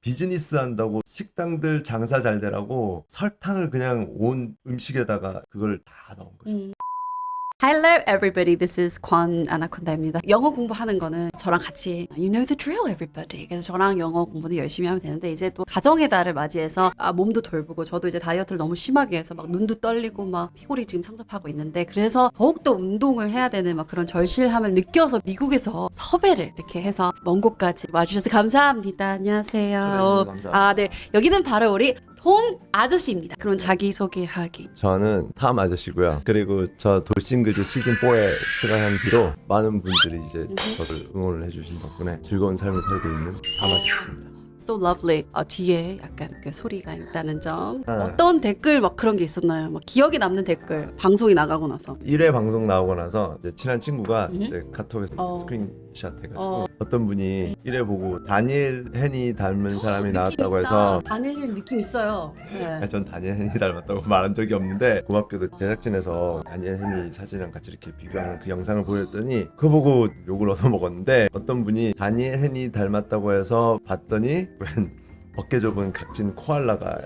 비즈니스 한다고 식당들 장사 잘 되라고 설탕을 그냥 온 음식에다가 그걸 다 넣은 거죠. Hello everybody, this is 권 아나콘다입니다. 영어 공부하는 거는 저랑 같이 You know the drill everybody. 그래서 저랑 영어 공부는 열심히 하면 되는데 이제 또 가정의 달을 맞이해서 몸도 돌보고 저도 이제 다이어트를 너무 심하게 해서 막 눈도 떨리고 막 피골이 지금 상접하고 있는데 그래서 더욱더 운동을 해야 되는 막 그런 절실함을 느껴서 미국에서 섭외를 이렇게 해서 먼 곳까지 와주셔서 감사합니다. 안녕하세요. 감사합니다. 네. 여기는 바로 우리 톰 아저씨입니다. 그럼 자기소개하기. 저는 탐 아저씨고요. 그리고 저 돌싱그즈 시즌4에 출연한 뒤로 많은 분들이 이제 저를 응원을 해주신 덕분에 즐거운 삶을 살고 있는 탐 아저씨입니다. So lovely. 뒤에 약간 그 소리가 있다는 점. 네. 어떤 댓글 막 그런 게 있었나요? 막 기억에 남는 댓글. 방송이 나가고 나서. 1회 방송 나오고 나서 이제 친한 친구가 이제 카톡에서 어. 스크린샷 해가지고 어떤 분이 1회 보고 다니엘 헨이 닮은 사람이 나왔다고 느낌 해서 있다. 다니엘 느낌 있어요. 네. 전 다니엘 헨이 닮았다고 말한 적이 없는데 고맙게도 제작진에서 다니엘 헨이 사진이랑 같이 이렇게 비교하는 그 영상을 보여줬더니 그거 보고 욕을 얻어먹었는데 어떤 분이 다니엘 헨이 닮았다고 해서 봤더니 웬 어깨 좁은 각진 코알라가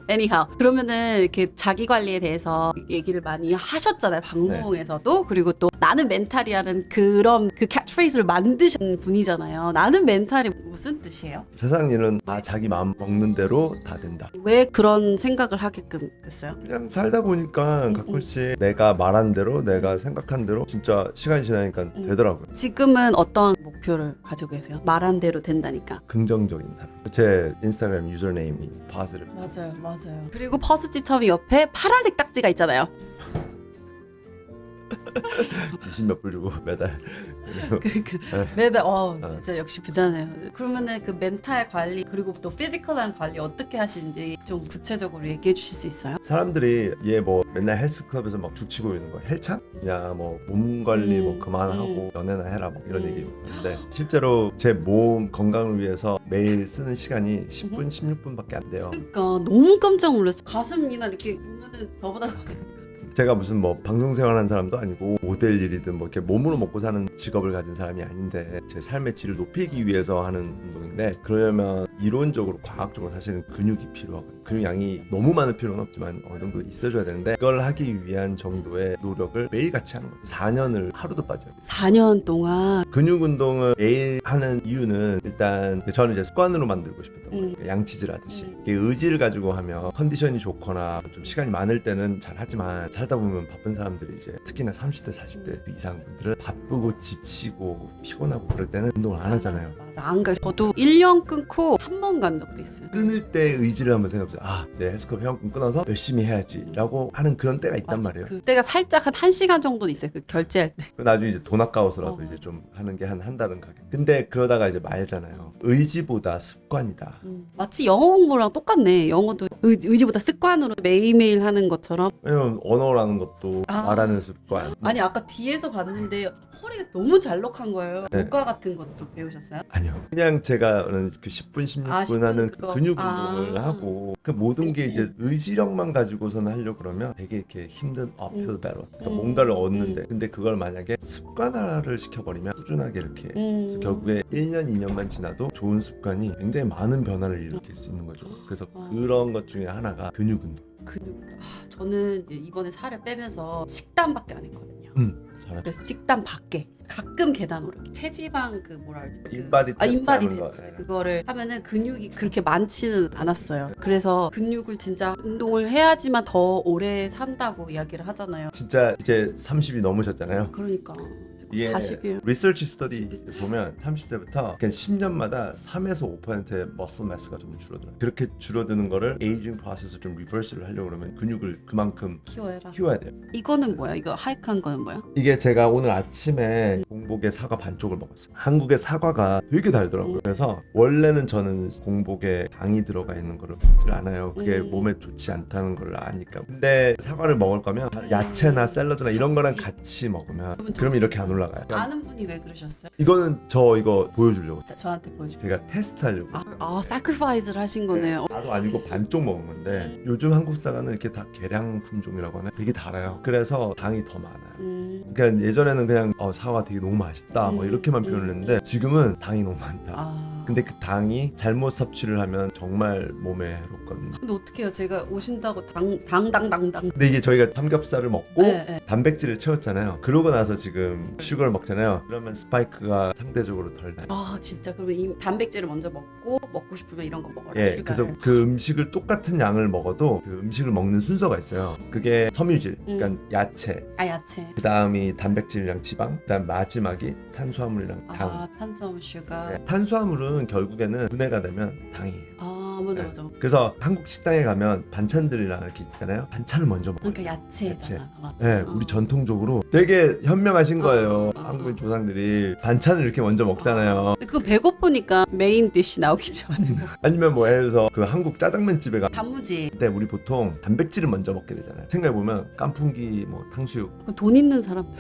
Anyhow. 그러면은 이렇게 자기 관리에 대해서 얘기를 많이 하셨잖아요. 방송에서도. 그리고 또 나는 멘탈이라는 그런 그 캐치프레이즈를 만드신 분이잖아요. 나는 멘탈이 무슨 뜻이에요? 세상 일은 다 자기 마음 먹는 대로 다 된다. 왜 그런 생각을 하게끔 됐어요? 그냥 살다 보니까 가끔씩 내가 말한 대로 내가 생각한 대로 진짜 시간이 지나니까 되더라고요. 지금은 어떤 목표를 가지고 계세요? 말한 대로 된다니까. 긍정적인 사람. 제 인스타그램 유저네임이 positive. 맞아요. 그리고 퍼스집 텀이 옆에 파란색 딱지가 있잖아요. 20몇 불 주고 매달. 매달 진짜 역시 부자네요. 그러면은 그 멘탈 관리 그리고 또 피지컬한 관리 어떻게 하시는지 좀 구체적으로 얘기해 주실 수 있어요? 사람들이 얘 뭐 맨날 헬스클럽에서 막 죽치고 있는 거 헬창? 야 뭐 몸 관리 뭐 그만하고 연애나 해라 뭐 이런 얘기 하는데 실제로 제 몸 건강을 위해서 매일 쓰는 시간이 10분 16분밖에 안 돼요. 그러니까 너무 깜짝 놀랐어. 가슴이나 이렇게 보면은 저보다 제가 무슨 뭐 방송 생활하는 사람도 아니고 모델 일이든 뭐 이렇게 몸으로 먹고 사는 직업을 가진 사람이 아닌데 제 삶의 질을 높이기 위해서 하는 운동인데 그러려면 이론적으로 과학적으로 사실은 근육이 필요하거든요. 근육량이 너무 많을 필요는 없지만 어느 정도 있어줘야 되는데 그걸 하기 위한 정도의 노력을 매일같이 하는 거예요. 4년을 하루도 빠져요. 4년 동안 근육 운동을 매일 하는 이유는 일단 저는 이제 습관으로 만들고 싶었던 거예요. 양치질 하듯이 이게 의지를 가지고 하면 컨디션이 좋거나 좀 시간이 많을 때는 잘 하지만 살다 보면 바쁜 사람들이 이제 특히나 30대 40대 이상 분들은 바쁘고 지치고 피곤하고 그럴 때는 운동을 안 하잖아요. 맞아. 안 가요. 저도 1년 끊고 한 번 간 적도 있어요. 끊을 때 의지를 한번 생각해보세요. 내 헬스클럽 회원권 끊어서 열심히 해야지 라고 하는 그런 때가 있단 맞아. 말이에요. 그때가 살짝 한 1시간 정도는 있어요. 그 결제할 때. 나중에 이제 돈 아까워서라도 이제 좀 하는 게 한 달은 가게. 근데 그러다가 이제 말잖아요. 의지보다 습관이다. 마치 영어 공부랑 똑같네. 영어도 의지보다 습관으로 매일매일 하는 것처럼. 왜냐면 언어라는 것도 말하는 습관. 아니 아까 뒤에서 봤는데 허리가 너무 잘록한 거예요. 네. 요가 같은 것도 배우셨어요? 아니요. 그냥 제가 그 10분, 16분 10분 하는 그거. 근육 운동을 하고 그 모든 게 이제 의지력만 가지고서는 하려고 그러면 되게 이렇게 힘든 uphill battle. 그러니까 뭔가를 얻는데 근데 그걸 만약에 습관화를 시켜버리면 꾸준하게 이렇게 그래서 결국에 1년, 2년만 지나도 좋은 습관이 굉장히 많은 변화를 일으킬 수 있는 거죠. 그래서 그런 것 중에 하나가 근육 운동. 근육. 저는 이제 이번에 살을 빼면서 식단밖에 안 했거든요. 잘하죠. 그래서 식단 밖에 가끔 계단 오르기 체지방 그 뭐라 그러지 인바디 테스트 인바디 하는 거. 테스트 그거를 하면은 근육이 그렇게 많지는 않았어요. 그래서 근육을 진짜 운동을 해야지만 더 오래 산다고 이야기를 하잖아요. 진짜 이제 30이 넘으셨잖아요. 그러니까 이게 40이에요. 리서치 스터디 보면 30세부터 그냥 10년마다 3에서 5%의 머슬 매스가 좀 줄어들어요. 그렇게 줄어드는 거를 에이징 프로세스를 좀 리버스를 하려고 그러면 근육을 그만큼 키워야 돼요. 이거는 뭐야? 이거 하이크한 거는 뭐야? 이게 제가 오늘 아침에 공복에 사과 반쪽을 먹었어요. 한국의 사과가 되게 달더라고요. 그래서 원래는 저는 공복에 당이 들어가 있는 거를 먹질 않아요. 그게 몸에 좋지 않다는 걸 아니까. 근데 사과를 먹을 거면 야채나 샐러드나 이런 거랑 같이 먹으면 그러면 이렇게 안 올라가요. 아는 분이 왜 그러셨어요? 이거는 저 이거 보여주려고 저한테 보여줘. 제가 테스트하려고. sacrifice를 하신 거네요. 나도 아니고 반쪽 먹은 건데 요즘 한국 사과는 이렇게 다 계량 품종이라고 하나 되게 달아요. 그래서 당이 더 많아요. 그러니까 예전에는 그냥 사과 되게 너무 맛있다 뭐 이렇게만 표현을 했는데 지금은 당이 너무 많다. 근데 그 당이 잘못 섭취를 하면 정말 몸에 해롭거든요. 근데 어떻게 해요? 제가 오신다고 당당당당. 근데 이게 저희가 삼겹살을 먹고 네. 단백질을 채웠잖아요. 그러고 나서 지금 슈거를 먹잖아요. 그러면 스파이크가 상대적으로 덜 나요. 아 진짜 그러면 이 단백질을 먼저 먹고 싶으면 이런 거 먹어라. 예, 슈가를. 그래서 그 음식을 똑같은 양을 먹어도 그 음식을 먹는 순서가 있어요. 그게 섬유질, 그러니까 야채, 아 야채. 그 다음이 단백질이랑 지방, 그 다음 마지막이 탄수화물이랑 당. 아 탄수화물 슈가. 네, 탄수화물은 결국에는 분해가 되면 당이에요. 아 맞아 네. 맞아. 그래서 한국 식당에 가면 반찬들이랑 이렇게 있잖아요. 반찬을 먼저 먹어요. 그러니까 야채잖아. 맞아. 네, 우리 전통적으로 되게 현명하신 거예요. 어. 한국인 조상들이 반찬을 이렇게 먼저 먹잖아요. 근데 그거 배고프니까 메인 디쉬 나오기 전에 아니면 뭐 예를 들어서 그 한국 짜장면 집에 가. 단무지. 근데 우리 보통 단백질을 먼저 먹게 되잖아요. 생각해 보면 깐풍기, 뭐 탕수육. 그 돈 있는 사람들.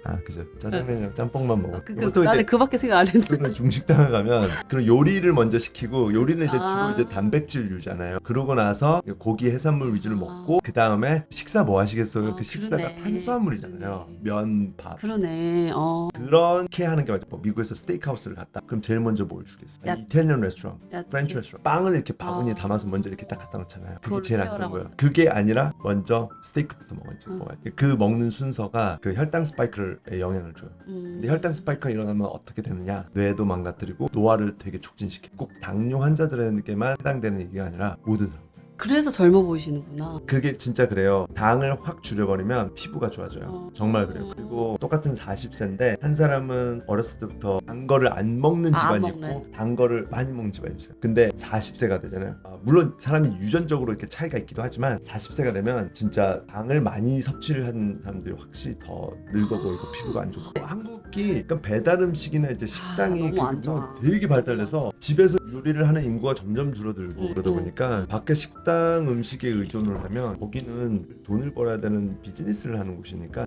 아 그죠. 짜장면이랑 짬뽕만 먹어. 나는 그밖에 생각 안 했는데. 그러면 중식당을 가면 그런 요리를 먼저 시키고 요리는 이제 아. 주로 이제 단백질류잖아요. 그러고 나서 고기 해산물 위주로 아. 먹고 그 다음에 식사 뭐 하시겠어요? 아, 그 식사가 그러네. 탄수화물이잖아요. 그러네. 면, 밥. 그러네. 그렇게 하는 게 맞죠. 뭐 미국에서 스테이크하우스를 갔다. 그럼 제일 먼저 뭘 주겠어요? 야채. 이탈리안 레스토랑, 야채. 프렌치 레스토랑. 빵을 이렇게 바구니에 아. 담아서 먼저 이렇게 딱 갖다 놓잖아요. 그게 그걸 제일 안 좋은 세워라고. 거예요. 그게 아니라 먼저 스테이크부터 먹어야 돼요. 그 먹는 순서가 그 혈당 스파이크에 영향을 줘요. 근데 혈당 스파이크가 일어나면 어떻게 되느냐? 뇌도 망가뜨리고 노화를 되게 촉진시켜요. 꼭 당뇨 환자들에게만 해당되는 얘기가 아니라 모든 사람. 그래서 젊어 보이시는구나. 그게 진짜 그래요. 당을 확 줄여버리면 피부가 좋아져요. 어. 정말 그래요. 그리고 똑같은 40세인데 한 사람은 어렸을 때부터 단 거를 안 먹는 안 집안이 먹네. 있고 단 거를 많이 먹는 집안이 있어요. 근데 40세가 되잖아요. 물론 사람이 유전적으로 이렇게 차이가 있기도 하지만 40세가 되면 진짜 당을 많이 섭취를 한 사람들이 확실히 더 늙어 보이고 피부가 안 좋고 한국이 약간 배달 음식이나 이제 식당이 너무 안 좋아. 되게 발달돼서 집에서 요리를 하는 인구가 점점 줄어들고 그러다 보니까 밖에 식당 음식에 의존을 하면 거기는 돈을 벌어야 되는 비즈니스를 하는 곳이니까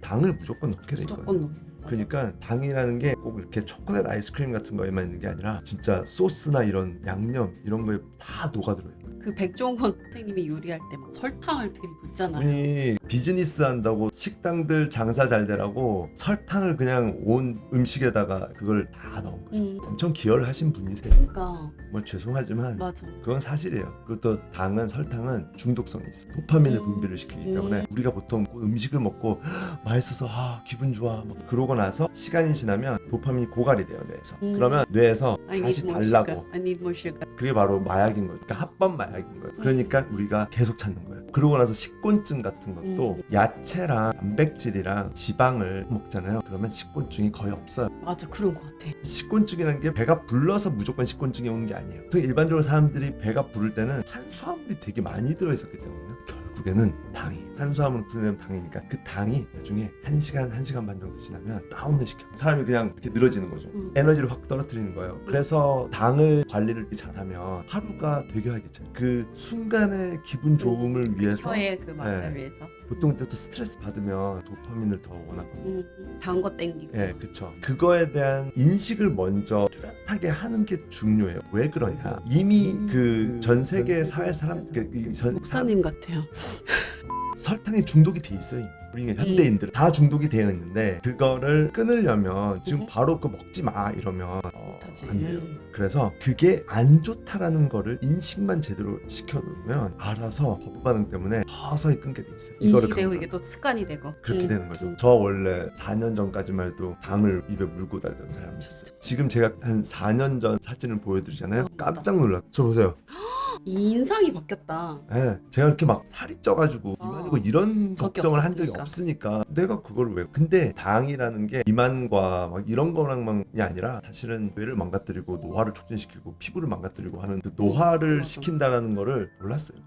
당을 무조건 넣게 된 거예요. 무조건 넣어. 그러니까 당이라는 게 꼭 이렇게 초콜릿 아이스크림 같은 거에만 있는 게 아니라 진짜 소스나 이런 양념 이런 거에 다 녹아들어요. 그 백종원 선생님이 요리할 때 막 설탕을 들이붓잖아요. 분이 비즈니스 한다고 식당들 장사 잘 되라고 설탕을 그냥 온 음식에다가 그걸 다 넣은 거죠. 엄청 기여를 하신 분이세요. 그러니까 뭐 죄송하지만 맞아. 그건 사실이에요. 그것도 설탕은 중독성이 있어. 도파민을 분비를 시키기 때문에 우리가 보통 음식을 먹고 맛있어서 기분 좋아 막 그러고 나서 시간이 지나면 도파민이 고갈이 돼요 뇌에서. 그러면 뇌에서 I 다시 need more 달라고. sugar. I need more sugar. 그게 바로 마약인 거예요. 그러니까 합법 마약인 거예요. 그러니까 우리가 계속 찾는 거예요. 그러고 나서 식곤증 같은 것도 야채랑 단백질이랑 지방을 먹잖아요. 그러면 식곤증이 거의 없어요. 맞아 그런 것 같아. 식곤증이라는 게 배가 불러서 무조건 식곤증이 오는 게 아니에요. 보통 일반적으로 사람들이 배가 부를 때는 탄수화물이 되게 많이 들어있었기 때문에 결국에는 탄수화물 분해되면 당이니까 그 당이 나중에 1시간 반 정도 지나면 다운을 시켜. 사람이 그냥 이렇게 늘어지는 거죠. 에너지를 확 떨어뜨리는 거예요. 그래서 당을 관리를 잘하면 하루가 되게 활기차요. 그 순간의 기분 좋음을 위해서 저의 그 맛을 네. 위해서. 보통 또 스트레스 받으면 도파민을 더 원하거든요. 단거 땡기고. 네, 그쵸. 그거에 대한 인식을 먼저 뚜렷하게 하는 게 중요해요. 왜 그러냐? 이미 그 전 세계 사회 사람, 목사님 같아요. 설탕에 중독이 돼 있어요. 우리 현대인들 다 중독이 되어 있는데 그거를 끊으려면 지금 바로 그 먹지 마 이러면 못하지. 안 돼요. 그래서 그게 안 좋다라는 거를 인식만 제대로 시켜놓으면 알아서 거부 반응 때문에 서서히 끊게 돼 있어요. 인식이 되고 이게 또 습관이 되고. 그렇게 되는 거죠. 저 원래 4년 전까지만 해도 당을 입에 물고 다니던 사람이었어요. 지금 제가 한 4년 전 사진을 보여드리잖아요. 깜짝 놀랐어요. 저 보세요. 이 인상이 바뀌었다. 네, 제가 이렇게 막 살이 쪄가지고 비만이고 이런 적이 걱정을 한 적이 없었으니까. 없으니까 내가 그걸 왜? 근데 당이라는 게 비만과 막 이런 거랑만이 아니라 사실은 뇌를 망가뜨리고 노화를 촉진시키고 피부를 망가뜨리고 하는 그 노화를 맞아. 시킨다라는 거를 몰랐어요.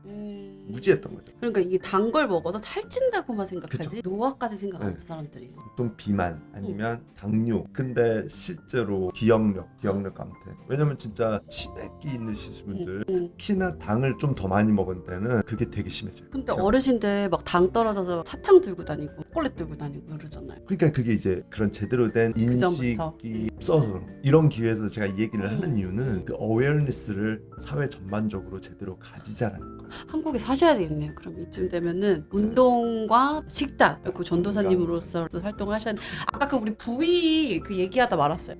무지했던 거죠. 그러니까 이게 단 걸 먹어서 살찐다고만 생각하지 그쵸. 노화까지 생각 안 네. 하는 사람들이. 보통 비만 아니면 당뇨. 근데 실제로 기억력 감퇴. 왜냐면 진짜 치매기 있으신 분들 특히나 당을 좀 더 많이 먹은 때는 그게 되게 심해져요. 근데 어르신들 막 당 떨어져서 사탕 들고 다니고 초콜릿 들고 다니고 그러잖아요. 그러니까 그게 이제 그런 제대로 된 인식이 그전부터. 없어서 그런 거예요. 이런 기회에서 제가 이 얘기를 하는 이유는 그 어웨어니스를 사회 전반적으로 제대로 가지자라는 거예요. 한국에 사셔야 되겠네요. 그럼 이쯤 되면은 운동과 식단, 그 전도사님으로서 활동을 하셨는데 아까 그 우리 부위 그 얘기하다 말았어요.